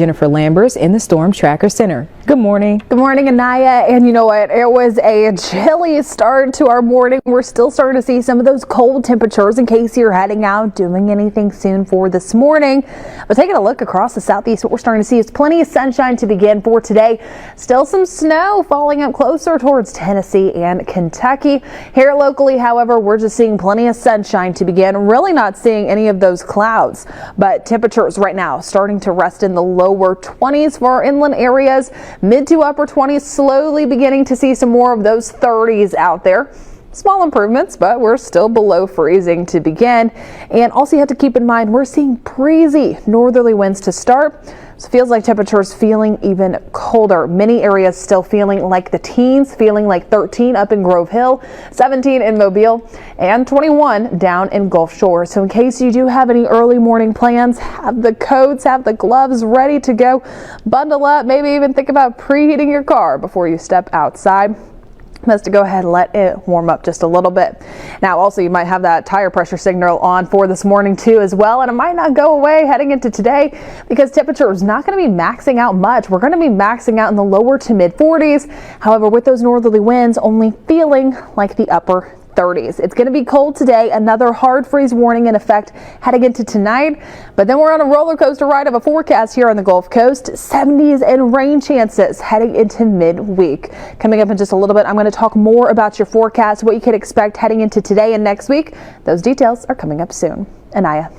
Jennifer Lambers in the Storm Tracker Center. Good morning. Good morning, Anaya. And you know what? It was a chilly start to our morning. We're still starting to see some of those cold temperatures in case you're heading out doing anything soon for this morning. But taking a look across the southeast, what we're starting to see is plenty of sunshine to begin for today. Still some snow falling up closer towards Tennessee and Kentucky. Here locally, however, we're just seeing plenty of sunshine to begin. Really not seeing any of those clouds. But temperatures right now starting to rest in the lower 20s for our inland areas. Mid to upper 20s, slowly beginning to see some more of those 30s out there. Small improvements, but we're still below freezing to begin. And also you have to keep in mind, we're seeing breezy northerly winds to start. So it feels like temperatures feeling even colder. Many areas still feeling like the teens, feeling like 13 up in Grove Hill, 17 in Mobile, and 21 down in Gulf Shore. So in case you do have any early morning plans, have the coats, have the gloves ready to go. Bundle up, maybe even think about preheating your car before you step outside. Best to go ahead and let it warm up just a little bit. Now also you might have that tire pressure signal on for this morning too as well, and it might not go away heading into today because temperature is not going to be maxing out much. We're going to be maxing out in the lower to mid 40s. However, with those northerly winds only feeling like the upper 30s. It's going to be cold today. Another hard freeze warning in effect heading into tonight. But then we're on a roller coaster ride of a forecast here on the Gulf Coast. 70s and rain chances heading into midweek. Coming up in just a little bit, I'm going to talk more about your forecast, what you can expect heading into today and next week. Those details are coming up soon. Anaya.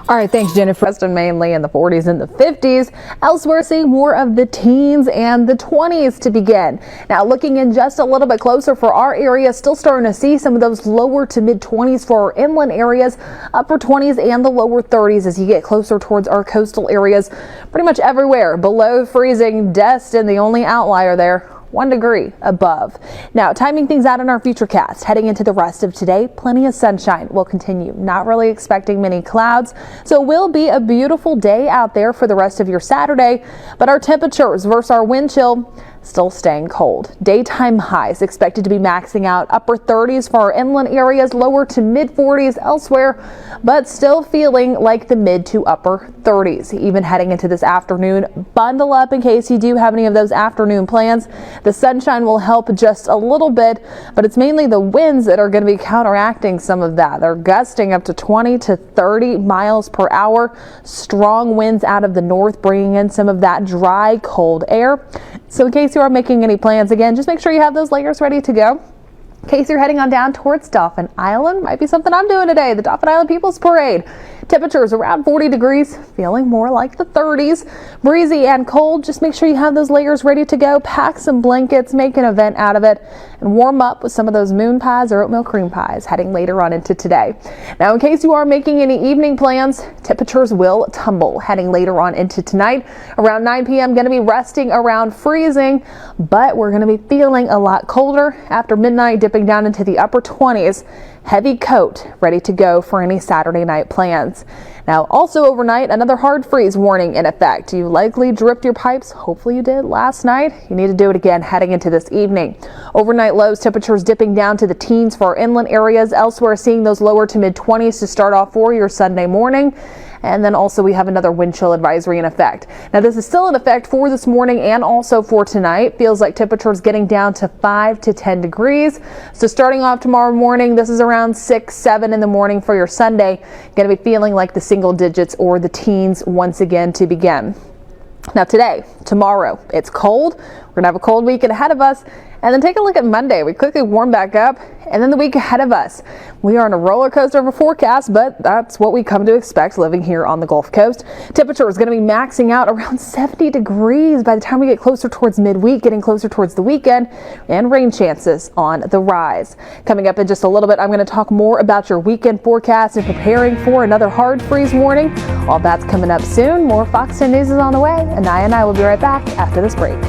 All right, thanks, Jennifer. Western mainly in the 40s and the 50s. Elsewhere, seeing more of the teens and the 20s to begin. Now, looking in just a little bit closer for our area, still starting to see some of those lower to mid 20s for our inland areas, upper 20s and the lower 30s as you get closer towards our coastal areas. Pretty much everywhere below freezing. Destin, the only outlier there. 1 degree above. Now, timing things out in our futurecast, heading into the rest of today, plenty of sunshine will continue. Not really expecting many clouds, so it will be a beautiful day out there for the rest of your Saturday, but our temperatures versus our wind chill still staying cold. Daytime highs expected to be maxing out upper 30s for our inland areas, lower to mid 40s elsewhere, but still feeling like the mid to upper 30s. Even heading into this afternoon, bundle up in case you do have any of those afternoon plans. The sunshine will help just a little bit, but it's mainly the winds that are going to be counteracting some of that. They're gusting up to 20 to 30 miles per hour. Strong winds out of the north bringing in some of that dry, cold air. So in case you are making any plans, again, just make sure you have those layers ready to go. In case you're heading on down towards Dauphin Island, might be something I'm doing today, the Dauphin Island People's Parade. Temperatures around 40 degrees, feeling more like the 30s. Breezy and cold, just make sure you have those layers ready to go. Pack some blankets, make an event out of it, and warm up with some of those moon pies or oatmeal cream pies heading later on into today. Now, in case you are making any evening plans, temperatures will tumble heading later on into tonight. Around 9 p.m., going to be resting around freezing, but we're going to be feeling a lot colder after midnight, dipping down into the upper 20s. Heavy coat ready to go for any Saturday night plans. Now, also overnight, another hard freeze warning in effect. You likely dripped your pipes. Hopefully you did last night. You need to do it again heading into this evening. Overnight lows, temperatures dipping down to the teens for our inland areas. Elsewhere, seeing those lower to mid 20s to start off for your Sunday morning. And then also we have another wind chill advisory in effect. Now this is still in effect for this morning and also for tonight. Feels like temperatures getting down to 5 to 10 degrees. So starting off tomorrow morning, this is around 6, 7 in the morning for your Sunday. Going to be feeling like the single digits or the teens once again to begin. Now today, tomorrow, it's cold. We're going to have a cold weekend ahead of us. And then take a look at Monday. We quickly warm back up, and then the week ahead of us. We are on a roller coaster of a forecast, but that's what we come to expect living here on the Gulf Coast. Temperature is going to be maxing out around 70 degrees by the time we get closer towards midweek, getting closer towards the weekend, and rain chances on the rise. Coming up in just a little bit, I'm going to talk more about your weekend forecast and preparing for another hard freeze warning. All that's coming up soon. More Fox 10 News is on the way, and I will be right back after this break.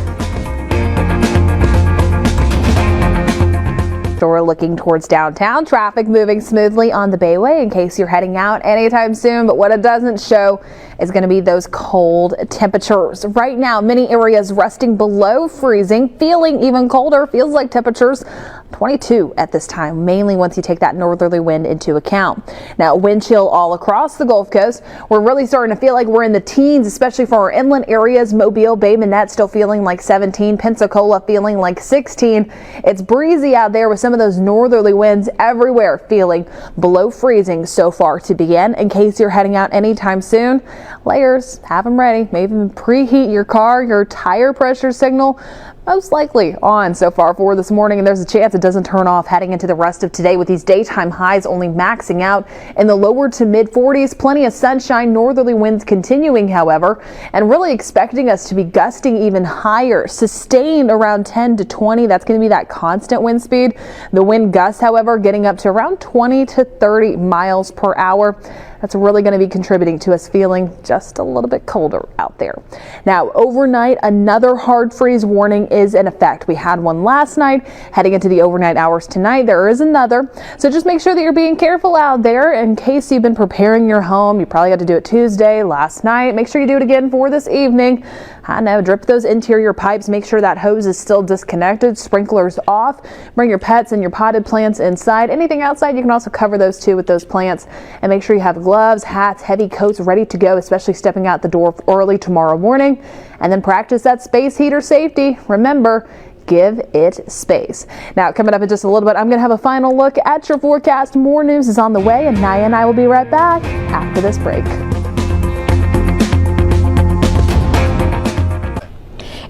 So we're looking towards downtown. Traffic moving smoothly on the Bayway in case you're heading out anytime soon. But what it doesn't show is going to be those cold temperatures. Right now, many areas resting below freezing, feeling even colder. Feels like temperatures 22 at this time, mainly once you take that northerly wind into account. Now, wind chill all across the Gulf Coast. We're really starting to feel like we're in the teens, especially for our inland areas. Mobile, Bay Minette still feeling like 17, Pensacola feeling like 16. It's breezy out there with some of those northerly winds everywhere, feeling below freezing so far to begin. In case you're heading out anytime soon, layers, have them ready. Maybe even preheat your car. Your tire pressure signal most likely on so far for this morning, and there's a chance it doesn't turn off heading into the rest of today, with these daytime highs only maxing out in the lower to mid 40s. Plenty of sunshine, northerly winds continuing, however, and really expecting us to be gusting even higher, sustained around 10 to 20. That's going to be that constant wind speed. The wind gusts, however, getting up to around 20 to 30 miles per hour. That's really going to be contributing to us feeling just a little bit colder out there. Now, overnight, another hard freeze warning is in effect. We had one last night. Heading into the overnight hours tonight, there is another. So just make sure that you're being careful out there in case you've been preparing your home. You probably had to do it Tuesday, last night. Make sure you do it again for this evening. I know, drip those interior pipes. Make sure that hose is still disconnected, sprinklers off. Bring your pets and your potted plants inside. Anything outside, you can also cover those too with those plants. And make sure you have gloves, hats, heavy coats ready to go, especially stepping out the door early tomorrow morning. And then practice that space heater safety. Remember, give it space. Now, coming up in just a little bit, I'm going to have a final look at your forecast. More news is on the way, and Naya and I will be right back after this break.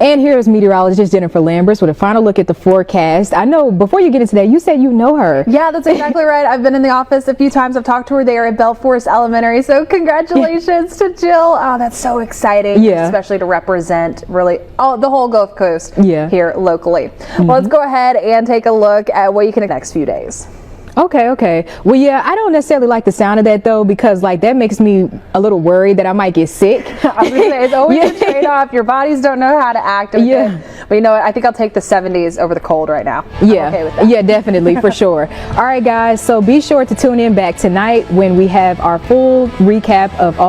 And here's meteorologist Jennifer Lambers with a final look at the forecast. I know before you get into that, you said you know her. Yeah, that's exactly right. I've been in the office a few times. I've talked to her there at Bell Forest Elementary. So congratulations to Jill. Oh, that's so exciting. Yeah. Especially to represent really the whole Gulf Coast here locally. Well, let's go ahead and take a look at what you can expect next few days. Okay. Well, yeah, I don't necessarily like the sound of that though, because like that makes me a little worried that I might get sick. I was gonna say, it's always a trade-off. Your bodies don't know how to act with it. But you know what? I think I'll take the 70s over the cold right now. Yeah. I'm okay with that. Yeah, definitely, for sure. All right, guys. So be sure to tune in back tonight when we have our full recap of all